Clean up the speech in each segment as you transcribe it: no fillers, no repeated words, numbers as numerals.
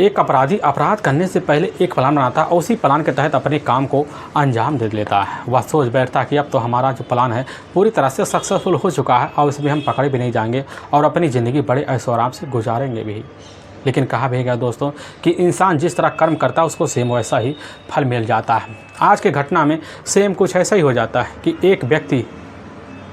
एक अपराधी अपराध करने से पहले एक प्लान बनाता है और उसी प्लान के तहत अपने काम को अंजाम दे लेता है। वह सोच बैठता है कि अब तो हमारा जो प्लान है पूरी तरह से सक्सेसफुल हो चुका है और इसमें हम पकड़े भी नहीं जाएंगे और अपनी ज़िंदगी बड़े ऐशो आराम से गुजारेंगे भी। लेकिन कहा भी गया दोस्तों कि इंसान जिस तरह कर्म करता है उसको सेम वैसा ही फल मिल जाता है। आज की घटना में सेम कुछ ऐसा ही हो जाता है कि एक व्यक्ति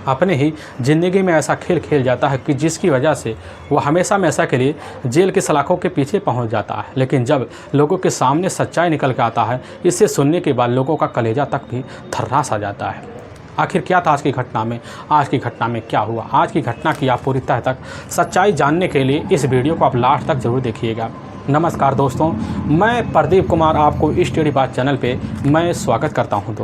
अपने ही ज़िंदगी में ऐसा खेल खेल जाता है कि जिसकी वजह से वह हमेशा हमेशा के लिए जेल की सलाखों के पीछे पहुंच जाता है। लेकिन जब लोगों के सामने सच्चाई निकल के आता है, इसे सुनने के बाद लोगों का कलेजा तक भी थर्रास आ जाता है। आखिर क्या था आज की घटना में, आज की घटना में क्या हुआ, आज की घटना की आप पूरी तह तक सच्चाई जानने के लिए इस वीडियो को आप लास्ट तक ज़रूर देखिएगा। नमस्कार दोस्तों, मैं प्रदीप कुमार आपको स्टडी बात चैनल पे मैं स्वागत करता हूं।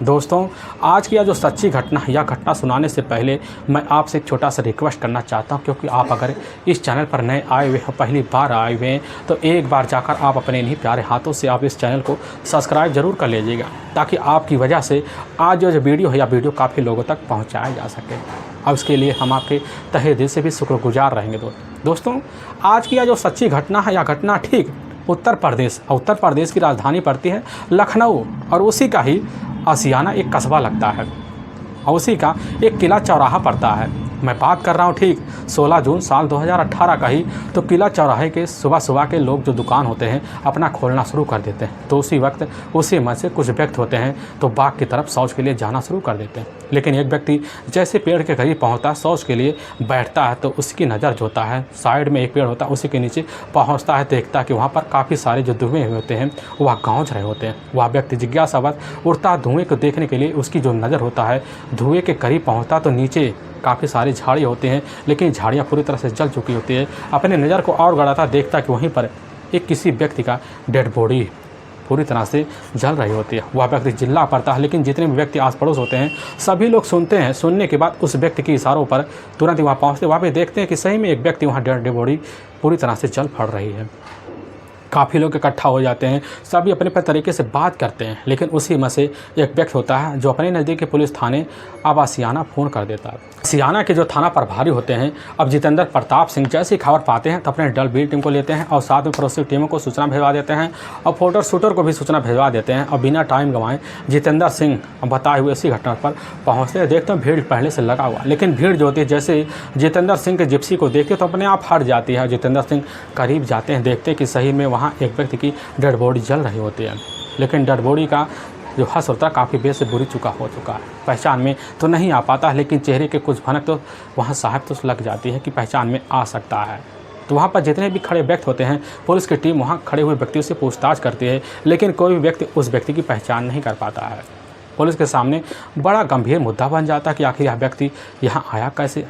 दोस्तों आज की यह जो सच्ची घटना है, यह घटना सुनाने से पहले मैं आपसे एक छोटा सा रिक्वेस्ट करना चाहता हूं, क्योंकि आप अगर इस चैनल पर नए आए हुए हैं, पहली बार आए हुए हैं, तो एक बार जाकर आप अपने इन्हीं प्यारे हाथों से आप इस चैनल को सब्सक्राइब ज़रूर कर लीजिएगा, ताकि आपकी वजह से आज जो वीडियो है, यह वीडियो काफ़ी लोगों तक पहुँचाया जा सके। अब इसके लिए हम आपके तहे दिल से भी शुक्रगुजार रहेंगे। दोस्तों आज की यह जो सच्ची घटना है, यह घटना ठीक उत्तर प्रदेश की राजधानी पड़ती है लखनऊ, और उसी का ही आशियाना एक कस्बा लगता है और उसी का एक किला चौराहा पड़ता है। मैं बात कर रहा हूँ ठीक 16 जून साल 2018 का ही। तो किला चौराहे के सुबह के लोग जो दुकान होते हैं अपना खोलना शुरू कर देते हैं। तो उसी वक्त उसी में से कुछ व्यक्ति होते हैं तो बाग की तरफ शौच के लिए जाना शुरू कर देते हैं। लेकिन एक व्यक्ति जैसे पेड़ के करीब पहुंचता है, शौच के लिए बैठता है, तो उसकी नज़र जो होता है, साइड में एक पेड़ होता है उसी के नीचे पहुँचता है, देखता है कि वहाँ पर काफ़ी सारे जो धुएँ होते हैं वह गौंज रहे होते हैं। वह व्यक्ति जिज्ञासावश उड़ता धुएँ को देखने के लिए उसकी जो नज़र होता है धुएँ के करीब पहुँचता, तो नीचे काफ़ी सारी झाड़ियाँ होती हैं, लेकिन झाड़ियाँ पूरी तरह से जल चुकी होती है। अपने नज़र को और गड़ाता देखता कि वहीं पर एक किसी व्यक्ति का डेड बॉडी पूरी तरह से जल रही होती है। वह व्यक्ति चिल्ला पड़ता है, लेकिन जितने भी व्यक्ति आस पड़ोस होते हैं सभी लोग सुनते हैं। सुनने के बाद उस व्यक्ति के इशारों पर तुरंत वहाँ पहुँचते, वहाँ पे देखते हैं कि सही में एक व्यक्ति वहाँ डेड बॉडी पूरी तरह से जल पड़ रही है। काफ़ी लोग इकट्ठा हो जाते हैं, सभी अपने अपने तरीके से बात करते हैं, लेकिन उसी में से एक व्यक्ति होता है जो अपने नज़दीक के पुलिस थाने अब आशियाना फ़ोन कर देता है। आशियाना के जो थाना प्रभारी होते हैं अब जितेंद्र प्रताप सिंह जैसी खबर पाते हैं तो अपने डल बी टीम को लेते हैं और साथ में पड़ोसी टीमों को सूचना भिजवा देते हैं और फोटो शूटर को भी सूचना भिजवा देते हैं। और बिना टाइम गंवाए जितेंद्र सिंह बताए हुए इसी घटना पर पहुँचते हैं। देखते हैं भीड़ पहले से लगा हुआ, लेकिन भीड़ जो होती है जैसे जितेंद्र सिंह के जिप्सी को देखते तो अपने आप हट जाती है। जितेंद्र सिंह करीब जाते हैं, देखते हैं कि सही में वहाँ एक व्यक्ति की डेड बॉडी जल रही होती है, लेकिन डेड बॉडी का जो हस होता है काफ़ी बेस से बुरी हो चुका है। पहचान में तो नहीं आ पाता है, लेकिन चेहरे के कुछ भनक तो वहाँ साहब तो लग जाती है कि पहचान में आ सकता है। तो वहाँ पर जितने भी खड़े व्यक्ति होते हैं पुलिस की टीम वहाँ खड़े हुए व्यक्तियों से पूछताछ करती है, लेकिन कोई भी व्यक्ति उस व्यक्ति की पहचान नहीं कर पाता है। पुलिस के सामने बड़ा गंभीर मुद्दा बन जाता है कि आखिर यह व्यक्ति यहाँ आया कैसे,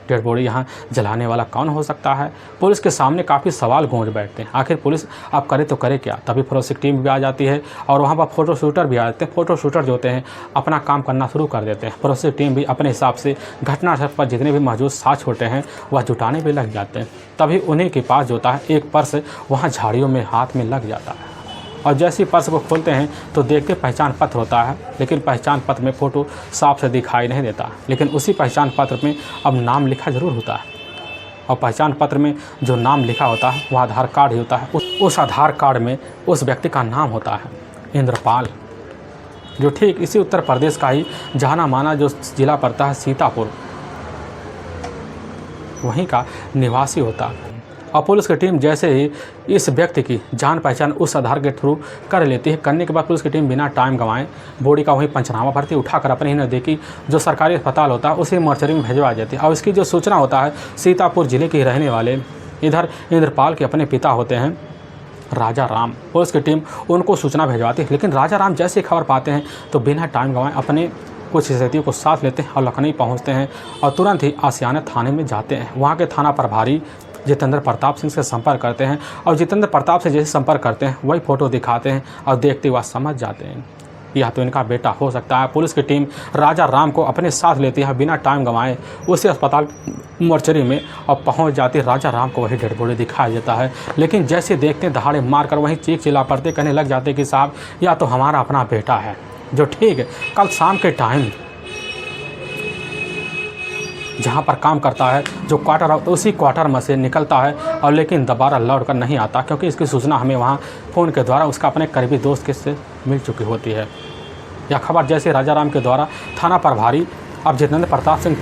डेड बॉडी यहाँ जलाने वाला कौन हो सकता है। पुलिस के सामने काफ़ी सवाल गूंज बैठते हैं, आखिर पुलिस अब करे तो करे क्या। तभी फोरेंसिक टीम भी आ जाती है और वहाँ पर फोटो शूटर भी आ जाते हैं। फोटो शूटर जो होते हैं अपना काम करना शुरू कर देते हैं। फोरेंसिक टीम भी अपने हिसाब से घटनास्थल पर जितने भी मौजूद साक्ष्य होते हैं वह जुटाने भी लग जाते हैं। तभी उन्हीं के पास जो होता है एक पर्स वहाँ झाड़ियों में हाथ में लग जाता है, और जैसे ही पर्स को खोलते हैं तो देखते पहचान पत्र होता है, लेकिन पहचान पत्र में फ़ोटो साफ से दिखाई नहीं देता। लेकिन उसी पहचान पत्र में अब नाम लिखा ज़रूर होता है, और पहचान पत्र में जो नाम लिखा होता है वह आधार कार्ड ही होता है। उस आधार कार्ड में उस व्यक्ति का नाम होता है इंद्रपाल, जो ठीक इसी उत्तर प्रदेश का ही जाना माना जो ज़िला पड़ता है सीतापुर, वहीं का निवासी होता है। और पुलिस की टीम जैसे ही इस व्यक्ति की जान पहचान उस आधार के थ्रू कर लेती है, करने के बाद पुलिस की टीम बिना टाइम गंवाए बॉडी का वहीं पंचनामा भरती उठाकर अपने ही नज़दीकी जो सरकारी अस्पताल होता है उसी मॉर्चरी में भिजवा देती है। और इसकी जो सूचना होता है सीतापुर ज़िले के रहने वाले इधर इंद्रपाल के अपने पिता होते हैं राजा राम, पुलिस की टीम उनको सूचना भिजवाती है। लेकिन राजा राम जैसे खबर पाते हैं तो बिना टाइम गंवाए अपने कुछ साथियों को साथ लेते हैं और लखनऊ पहुँचते हैं और तुरंत ही आशियाना थाने में जाते हैं। वहाँ के थाना प्रभारी जितेंद्र प्रताप सिंह से संपर्क करते हैं और जितेंद्र प्रताप से जैसे संपर्क करते हैं वही फ़ोटो दिखाते हैं और देखते हुए समझ जाते हैं यह तो इनका बेटा हो सकता है। पुलिस की टीम राजा राम को अपने साथ लेती है, बिना टाइम गंवाए उसी अस्पताल मोर्चरी में और पहुंच जाती है। राजा राम को वही डेड बॉडी दिखाया जाता है, लेकिन जैसे देखते हैं दहाड़े मारकर वहीं चीख चिल्ला पड़ते कहने लग जाते कि साहब यह तो हमारा अपना बेटा है, जो ठीक कल शाम के टाइम जहाँ पर काम करता है, जो क्वार्टर उसी क्वार्टर में से निकलता है और लेकिन दोबारा लौट कर नहीं आता, क्योंकि इसकी सूचना हमें वहाँ फ़ोन के द्वारा उसका अपने करीबी दोस्त के से मिल चुकी होती है। यह खबर जैसे राजाराम के द्वारा थाना प्रभारी अब जितेंद्र प्रताप सिंह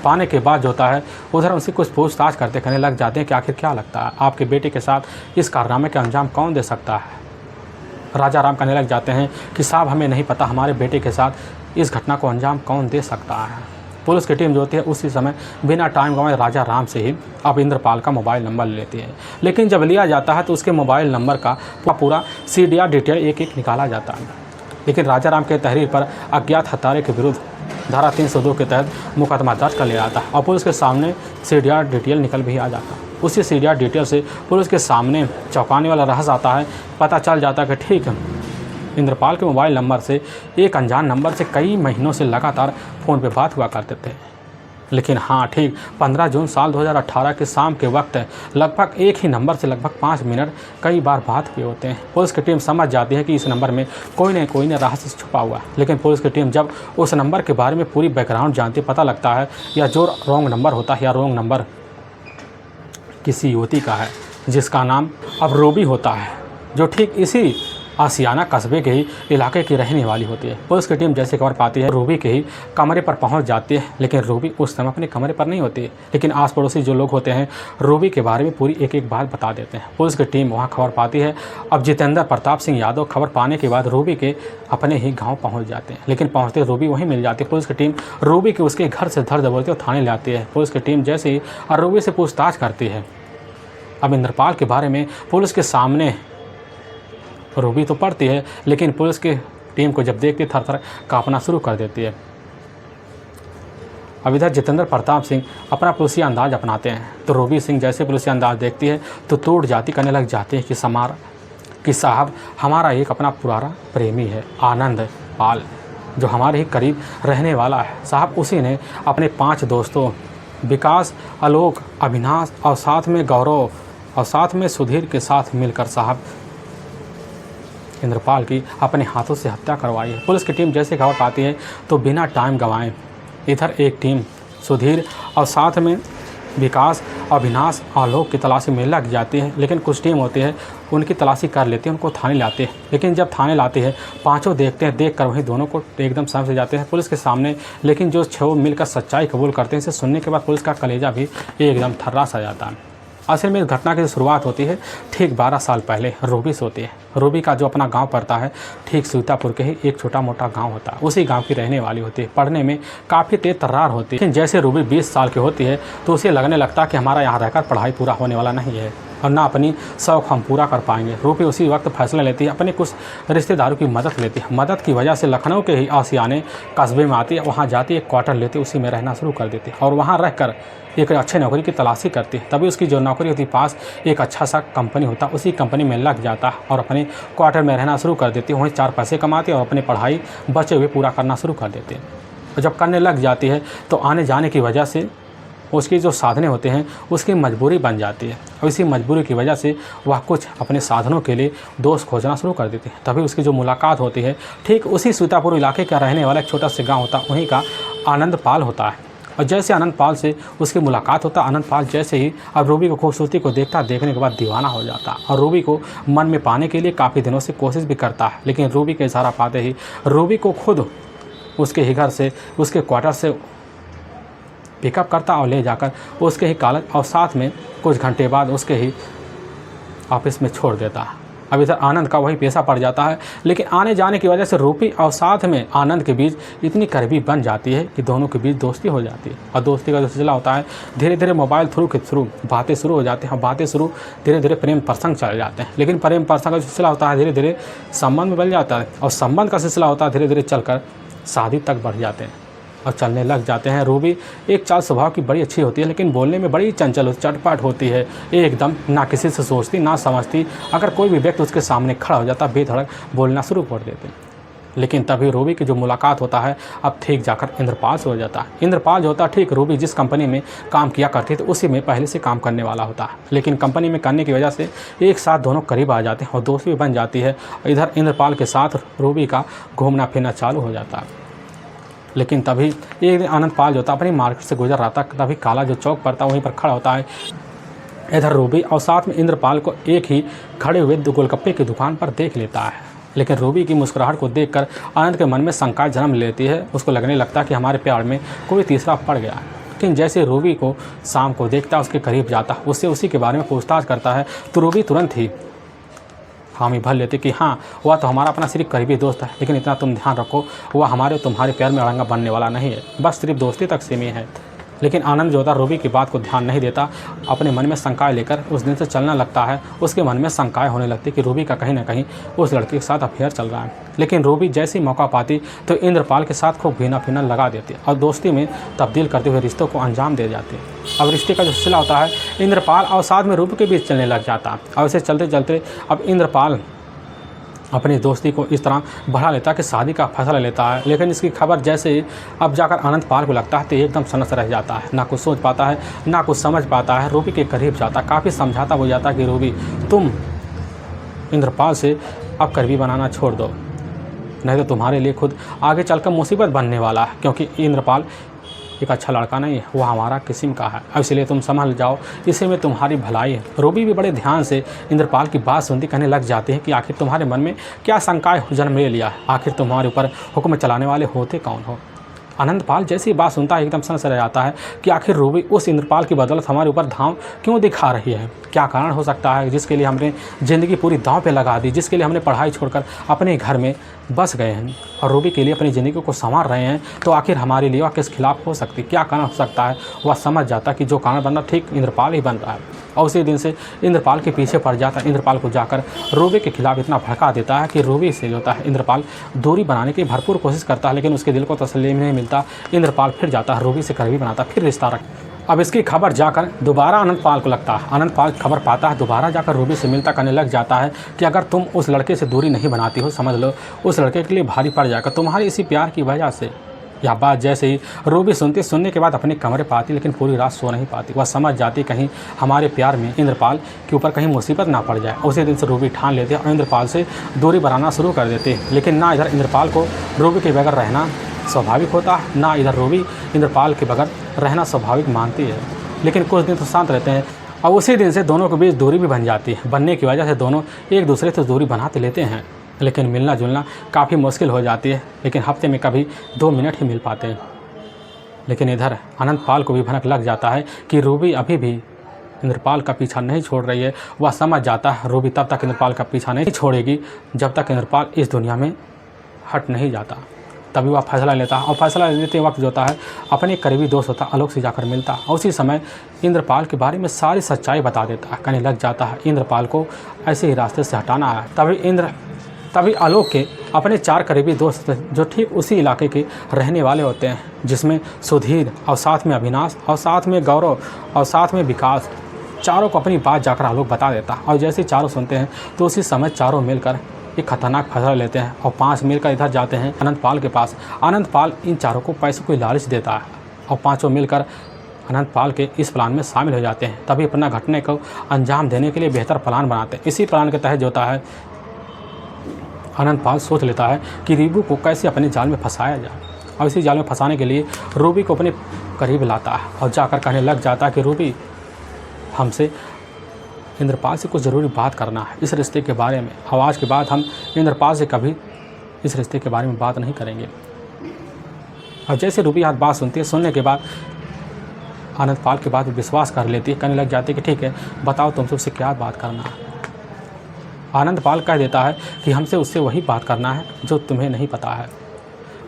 पाने के बाद जो होता है उधर उनसे कुछ पूछताछ कहने लग जाते हैं कि आखिर क्या लगता है आपके बेटे के साथ इस कारनामे का अंजाम कौन दे सकता है। राजाराम कहने लग जाते हैं कि साहब हमें नहीं पता हमारे बेटे के साथ इस घटना को अंजाम कौन दे सकता है। पुलिस की टीम जो होती है उसी समय बिना टाइम गंवाए राजाराम से ही अब इंद्रपाल का मोबाइल नंबर लेती है, लेकिन जब लिया जाता है तो उसके मोबाइल नंबर का पूरा CDR डिटेल एक एक निकाला जाता है। लेकिन राजाराम के तहरीर पर अज्ञात हत्यारे के विरुद्ध धारा 302 के तहत मुकदमा दर्ज कर लिया जाता है और पुलिस के सामने CDR डिटेल निकल भी आ जाता है। उसी CDR डिटेल से पुलिस के सामने चौंकाने वाला रहस्य आता है। पता चल जाता है कि ठीक इंद्रपाल के मोबाइल नंबर से एक अनजान नंबर से कई महीनों से लगातार फ़ोन पे बात हुआ करते थे। लेकिन हाँ, ठीक 15 जून साल 2018 के शाम के वक्त लगभग एक ही नंबर से लगभग 5 मिनट कई बार बात हुए होते हैं। पुलिस की टीम समझ जाती है कि इस नंबर में कोई न रहस्य छुपा हुआ है। लेकिन पुलिस की टीम जब उस नंबर के बारे में पूरी बैकग्राउंड जानती, पता लगता है या जो रॉन्ग नंबर होता है या रॉन्ग नंबर किसी युवती का है जिसका नाम अब रूबी होता है, जो ठीक इसी आसियाना कस्बे के ही इलाके की रहने वाली होती है। पुलिस की टीम जैसे खबर पाती है रूबी के ही कमरे पर पहुंच जाती है, लेकिन रूबी उस समय अपने कमरे पर नहीं होती है। लेकिन आस पड़ोसी जो लोग होते हैं रूबी के बारे में पूरी एक एक बात बता देते हैं। पुलिस की टीम वहां खबर पाती है। अब जितेंद्र प्रताप सिंह यादव खबर पाने के बाद रूबी के अपने ही गाँव पहुँच जाते हैं, लेकिन पहुँचते रूबी वहीं मिल जाती है। पुलिस की टीम रूबी के उसके घर से धर दबोचती और थाने ले आती है। पुलिस की टीम जैसे ही रूबी से पूछताछ करती है। अब इंद्रपाल के बारे में पुलिस के सामने रूबी तो पड़ती है, लेकिन पुलिस की टीम को जब देखती थर थर कांपना शुरू कर देती है। अब इधर जितेंद्र प्रताप सिंह अपना पुलिसी अंदाज अपनाते हैं, तो रूबी सिंह जैसे पुलिसी अंदाज देखती है तो टूट जाती, कहने लग जाती है कि साहब हमारा एक अपना पुराना प्रेमी है आनंद पाल, जो हमारे ही करीब रहने वाला है। साहब उसी ने अपने 5 दोस्तों विकास, आलोक, अविनाश और साथ में गौरव और साथ में सुधीर के साथ मिलकर साहब इंद्रपाल की अपने हाथों से हत्या करवाई है। पुलिस की टीम जैसे खबर पाती है तो बिना टाइम गंवाए इधर एक टीम सुधीर और साथ में विकास, अविनाश, आलोक की तलाशी में लग जाती है। लेकिन कुछ टीम होती है उनकी तलाशी कर लेती है, उनको थाने लाते हैं। लेकिन जब थाने लाते हैं पांचों देखते हैं, देख कर वहीं दोनों को एकदम समझ जाते हैं पुलिस के सामने। लेकिन जो 6 मिलकर सच्चाई कबूल करते हैं, इसे सुनने के बाद पुलिस का कलेजा भी एकदम थर्रा सा जाता है। असल में इस घटना की शुरुआत होती है ठीक 12 साल पहले रूबी से होती है। रूबी का जो अपना गांव पड़ता है ठीक सीतापुर के ही एक छोटा मोटा गांव होता है, उसी गांव की रहने वाली होती है। पढ़ने में काफ़ी तेज तर्रार होती है, लेकिन जैसे रूबी 20 साल की होती है तो उसे लगने लगता है कि हमारा यहाँ रहकर पढ़ाई पूरा होने वाला नहीं है और ना अपनी शौक़ हम पूरा कर पाएंगे। रूबी उसी वक्त फैसला लेती है, अपने कुछ रिश्तेदारों की मदद लेती है। मदद की वजह से लखनऊ के ही आसियाने कस्बे में आती है, वहाँ जाती है, क्वार्टर लेती है, उसी में रहना शुरू कर देती है और वहाँ रहकर एक अच्छे नौकरी की तलाशी करती है। तभी उसकी जो नौकरी होती है पास एक अच्छा सा कंपनी होता है, उसी कंपनी में लग जाता है और अपने क्वार्टर में रहना शुरू कर देती है। वहीं 4 पैसे कमाती है और अपनी पढ़ाई बचे हुए पूरा करना शुरू कर देती है। और जब करने लग जाती है तो आने जाने की वजह से उसकी जो साधने होते हैं उसकी मजबूरी बन जाती है और इसी मजबूरी की वजह से वह कुछ अपने साधनों के लिए दोस्त खोजना शुरू कर देती है। तभी उसकी जो मुलाकात होती है ठीक उसी सीतापुर इलाके का रहने वाला एक छोटा सा गाँव होता है, वहीं का आनंद पाल होता है। और जैसे आनंद पाल से उसकी मुलाकात होता है, आनंद पाल जैसे ही अब रूबी को खूबसूरती को देखने के बाद दीवाना हो जाता है और रूबी को मन में पाने के लिए काफ़ी दिनों से कोशिश भी करता है। लेकिन रूबी के इशारा पाते ही रूबी को खुद उसके ही घर से उसके क्वार्टर से पिकअप करता और ले जाकर उसके ही कॉलेज और साथ में कुछ घंटे बाद उसके ही ऑफिस में छोड़ देता है। अब इधर आनंद का वही पेशा पड़ जाता है, लेकिन आने जाने की वजह से रूबी और साथ में आनंद के बीच इतनी करीबी बन जाती है कि दोनों के बीच दोस्ती हो जाती है। और दोस्ती का जो सिलसिला होता है धीरे धीरे मोबाइल थ्रू बातें शुरू हो जाती हैं और बातें शुरू धीरे धीरे प्रेम प्रसंग चल जाते हैं। लेकिन प्रेम प्रसंग का सिलसिला होता है धीरे धीरे संबंध में बन जाता है और संबंध का सिलसिला होता है धीरे धीरे चलकर शादी तक बढ़ जाते हैं और चलने लग जाते हैं। रूबी एक चाल स्वभाव की बड़ी अच्छी होती है, लेकिन बोलने में बड़ी चंचल चटपट होती है, एकदम ना किसी से सोचती ना समझती। अगर कोई भी व्यक्ति उसके सामने खड़ा हो जाता बेधड़क बोलना शुरू कर देते हैं। लेकिन तभी रूबी की जो मुलाकात होता है अब ठीक जाकर इंद्रपाल से हो जाता है। इंद्रपाल जो होता है ठीक रूबी जिस कंपनी में काम किया करती थी उसी में पहले से काम करने वाला होता है, लेकिन कंपनी में करने की वजह से एक साथ दोनों करीब आ जाते हैं और दोस्ती भी बन जाती है। इधर इंद्रपाल के साथ रूबी का घूमना फिरना चालू हो जाता है। लेकिन तभी एक दिन आनंदपाल जो था अपनी मार्केट से गुजर रहा था, तभी काला जो चौक पर था वहीं पर खड़ा होता है। इधर रूबी और साथ में इंद्रपाल को एक ही खड़े हुए गोलगप्पे की दुकान पर देख लेता है। लेकिन रूबी की मुस्कुराहट को देखकर आनंद के मन में शंकाएं जन्म लेती है। उसको लगने लगता है कि हमारे प्यार में कोई तीसरा पड़ गया है। लेकिन जैसे रूबी को शाम को देखता है, उसके करीब जाता, उससे उसी के बारे में पूछताछ करता है, तो रूबी तुरंत ही हामी भर लेते कि हाँ, वह तो हमारा अपना सिर्फ करीबी दोस्त है, लेकिन इतना तुम ध्यान रखो, वह हमारे और तुम्हारे प्यार में अड़ंगा बनने वाला नहीं है, बस सिर्फ दोस्ती तक सीमित है। लेकिन आनंद जो था रूबी की बात को ध्यान नहीं देता, अपने मन में शंकाएं लेकर उस दिन से चलना लगता है। उसके मन में शंकाएं होने लगती कि रूबी का कहीं ना कहीं उस लड़के के साथ अफेयर चल रहा है। लेकिन रूबी जैसे ही मौका पाती तो इंद्रपाल के साथ खूब भीना फीना लगा देती और दोस्ती में तब्दील करते हुए रिश्तों को अंजाम दे जाती। अब रिश्ते का जो सिलसिला होता है इंद्रपाल और साथ में रूबी के बीच चलने लग जाता। और ऐसे चलते चलते अब इंद्रपाल अपनी दोस्ती को इस तरह बढ़ा लेता कि शादी का फैसला लेता है। लेकिन इसकी खबर जैसे ही अब जाकर आनंदपाल को लगता है तो एकदम सनस रह जाता है, ना कुछ सोच पाता है ना कुछ समझ पाता है। रूबी के करीब जाता, काफ़ी समझाता हो जाता कि रूबी तुम इंद्रपाल से अब करीबी बनाना छोड़ दो, नहीं तो तुम्हारे लिए खुद आगे चलकर मुसीबत बनने वाला है, क्योंकि इंद्रपाल एक अच्छा लड़का नहीं है, वो हमारा किस्म का है, इसलिए तुम संभल जाओ, इसी में तुम्हारी भलाई है। रूबी भी बड़े ध्यान से इंद्रपाल की बात सुनती कहने लग जाती है कि आखिर तुम्हारे मन में क्या शंकाएं जन्म ले लिया है, आखिर तुम्हारे ऊपर हुक्म चलाने वाले होते कौन हो। आनंदपाल जैसी बात सुनता है एकदम सनस रह जाता है कि आखिर रूबी उस इंद्रपाल की बदौलत हमारे ऊपर धाव क्यों दिखा रही है, क्या कारण हो सकता है जिसके लिए हमने ज़िंदगी पूरी दांव पे लगा दी, जिसके लिए हमने पढ़ाई छोड़कर अपने घर में बस गए हैं और रूबी के लिए अपनी ज़िंदगी को संवार रहे हैं। तो आखिर हमारे लिए वह किस खिलाफ हो सकती, क्या कारण हो सकता है। वह समझ जाता कि जो कारण बनना ठीक इंद्रपाल ही बन रहा है और उसी दिन से इंद्रपाल के पीछे पड़ जाता है। इंद्रपाल को जाकर रूबी के खिलाफ इतना भड़का देता है कि रूबी से जो होता है इंद्रपाल दूरी बनाने की भरपूर कोशिश करता है, लेकिन उसके दिल को तसल्ली नहीं मिलता। इंद्रपाल फिर जाता है, रूबी से करीबी बनाता, फिर रिश्ता रख। अब इसकी खबर जाकर दोबारा आनंदपाल को लगता है, आनंदपाल खबर पाता है, दोबारा जाकर रूबी से मिलता, कहने लग जाता है कि अगर तुम उस लड़के से दूरी नहीं बनाती हो, समझ लो उस लड़के के लिए भारी पड़ जाएगा तुम्हारे इसी प्यार की वजह से। यह बात जैसे ही रूबी सुनने के बाद अपने कमरे पाती, लेकिन पूरी रात सो नहीं पाती। वह समझ जाती कहीं हमारे प्यार में इंद्रपाल के ऊपर कहीं मुसीबत ना पड़ जाए। उसी दिन से रूबी ठान लेते और इंद्रपाल से दूरी बनाना शुरू कर देते। लेकिन ना इधर इंद्रपाल को रूबी के बगैर रहना स्वाभाविक होता, ना इधर रूबी इंद्रपाल के बगैर रहना स्वाभाविक मानती है। लेकिन कुछ दिन तो शांत रहते हैं और उसी दिन से दोनों के बीच दूरी भी बन जाती है। बनने की वजह से दोनों एक दूसरे से दूरी बनाते लेते हैं, लेकिन मिलना जुलना काफ़ी मुश्किल हो जाती है। लेकिन हफ्ते में कभी 2 मिनट ही मिल पाते हैं। लेकिन इधर आनंदपाल को भी भनक लग जाता है कि रूबी अभी भी इंद्रपाल का पीछा नहीं छोड़ रही है। वह समझ जाता है रूबी तब तक इंद्रपाल का पीछा नहीं छोड़ेगी जब तक इंद्रपाल इस दुनिया में हट नहीं जाता। तभी वह फैसला लेता है और फैसला लेते वक्त जो होता है अपने करीबी दोस्त होता आलोक से जाकर मिलता और उसी समय इंद्रपाल के बारे में सारी सच्चाई बता देता है। कहने लग जाता है इंद्रपाल को ऐसे ही रास्ते से हटाना है। तभी आलोक के अपने 4 करीबी दोस्त जो ठीक उसी इलाके के रहने वाले होते हैं, जिसमें सुधीर और साथ में अविनाश और साथ में गौरव और साथ में विकास, चारों को अपनी बात जाकर आलोक बता देता। और जैसे चारों सुनते हैं तो उसी समय चारों मिलकर एक खतरनाक फैसला लेते हैं और 5 मिलकर इधर जाते हैं आनंदपाल के पास। आनंदपाल इन चारों को पैसों की लालच देता है और 5 मिलकर आनंदपाल के इस प्लान में शामिल हो जाते हैं। तभी अपना घटने को अंजाम देने के लिए बेहतर प्लान बनाते हैं। इसी प्लान के तहत जो होता है आनंदपाल सोच लेता है कि रूबी को कैसे अपने जाल में फंसाया जाए और इसी जाल में फंसाने के लिए रूबी को अपने करीब लाता है और जाकर कहने लग जाता है कि रूबी हमसे इंद्रपाल से कुछ ज़रूरी बात करना है इस रिश्ते के बारे में। आज के बाद हम इंद्रपाल से कभी इस रिश्ते के बारे में बात नहीं करेंगे। और जैसे रूबी आज बात सुनती है, सुनने के बाद आनंदपाल के बाद विश्वास कर लेती है, कहने लग जाती है कि ठीक है बताओ तुमसे उससे क्या बात करना है। आनंदपाल कह देता है कि हमसे उससे वही बात करना है जो तुम्हें नहीं पता है।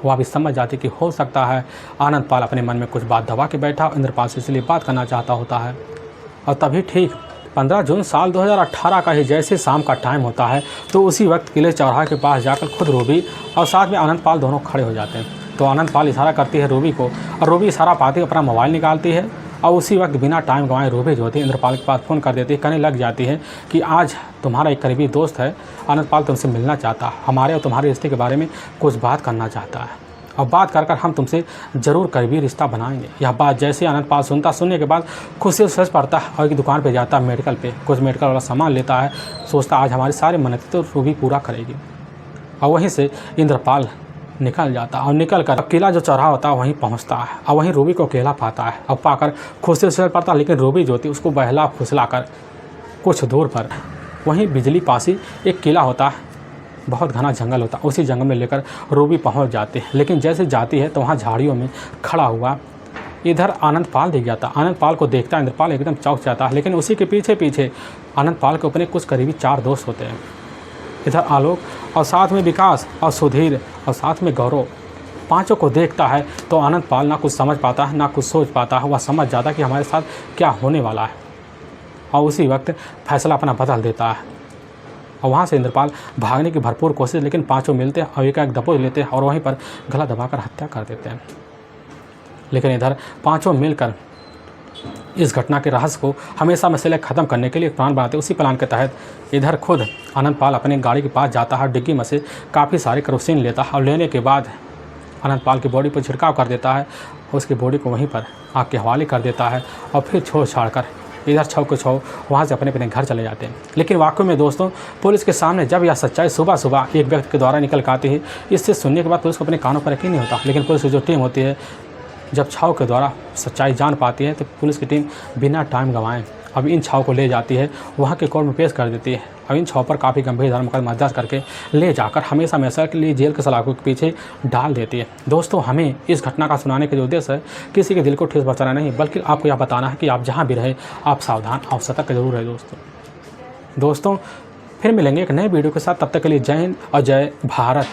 वह भी समझ जाती कि हो सकता है आनंदपाल अपने मन में कुछ बात दबा के बैठा इंद्रपाल से इसलिए बात करना चाहता होता है। और तभी ठीक 15 जून साल 2018 का ही जैसे शाम का टाइम होता है तो उसी वक्त किले चौराहे के पास जाकर खुद रूबी और साथ में आनंदपाल दोनों खड़े हो जाते हैं। तो आनंदपाल इशारा करती है रूबी को और रूबी इशारा पाती अपना मोबाइल निकालती है और उसी वक्त बिना टाइम गंवाए रूबी जो होती है इंद्रपाल के पास फ़ोन कर देती है। कहने लग जाती है कि आज तुम्हारा एक करीबी दोस्त है आनंदपाल तुमसे मिलना चाहता है, हमारे और तुम्हारे रिश्ते के बारे में कुछ बात करना चाहता है और बात कर हम तुमसे ज़रूर करीबी रिश्ता बनाएंगे। यह बात जैसे आनंदपाल सुनने के बाद खुशी से सच पड़ता है और एक दुकान पे जाता है मेडिकल पे, कुछ मेडिकल वाला सामान लेता है, सोचता आज हमारी सारी मन्नतें तो रूबी पूरा करेगी। और वहीं से इंद्रपाल निकल जाता और निकल कर किला जो चौराहा होता है वहीं पहुंचता है और वहीं रूबी को अकेला पाता है और पाकर खुशी से पड़ता है। लेकिन रूबी जो थी उसको बहला फुसला कर कुछ दूर पर वहीं बिजली पासी एक किला होता है, बहुत घना जंगल होता है, उसी जंगल में लेकर रूबी पहुंच जाती है। लेकिन जैसे जाती है तो वहाँ झाड़ियों में खड़ा हुआ इधर आनंदपाल दिख जाता। आनंदपाल को देखता है इंद्रपाल एकदम चौंक जाता है। लेकिन उसी के पीछे पीछे आनंदपाल के अपने कुछ करीबी 4 दोस्त होते हैं, इधर आलोक और साथ में विकास और सुधीर और साथ में गौरव। पांचों को देखता है तो आनंदपाल ना कुछ समझ पाता है ना कुछ सोच पाता है। वह समझ जाता है कि हमारे साथ क्या होने वाला है और उसी वक्त फैसला अपना बदल देता है और वहाँ से इंद्रपाल भागने की भरपूर कोशिश, लेकिन पांचों मिलते हैं और एक दबोच लेते हैं और वहीं पर गला दबाकर हत्या कर देते हैं। लेकिन इधर पांचों मिलकर इस घटना के रहस्य को हमेशा मसले ख़त्म करने के लिए एक प्लान बनाते हैं। उसी प्लान के तहत इधर खुद आनंदपाल अपने गाड़ी के पास जाता है, डिग्गी में से काफ़ी सारे केरोसिन लेता है और लेने के बाद आनंदपाल की बॉडी पर छिड़काव कर देता है और उसकी बॉडी को वहीं पर आग के हवाले कर देता है और फिर छोड़ छाड़ कर इधर छौ के छौ वहाँ से अपने घर चले जाते हैं। लेकिन वाकई में दोस्तों पुलिस के सामने जब यह सच्चाई सुबह सुबह एक व्यक्ति के द्वारा निकल कर आती है, इससे सुनने के बाद पुलिस को अपने कानों पर यकीन नहीं होता। लेकिन पुलिस की जो टीम होती है जब छाव के द्वारा सच्चाई जान पाती है तो पुलिस की टीम बिना टाइम गंवाए अब इन छाव को ले जाती है, वहाँ के कोर्ट में पेश कर देती है और इन छाव पर काफ़ी गंभीर धारा मुकदमा दर्ज करके ले जाकर हमेशा हमेशा के लिए जेल के सलाखों के पीछे डाल देती है। दोस्तों हमें इस घटना का सुनाने का जो उद्देश्य है किसी के दिल को ठेस पहुंचाना नहीं, बल्कि आपको यह बताना है कि आप जहाँ भी रहे आप सावधान और सतर्क जरूर रहे। दोस्तों फिर मिलेंगे एक नए वीडियो के साथ, तब तक के लिए जय हिंद और जय भारत।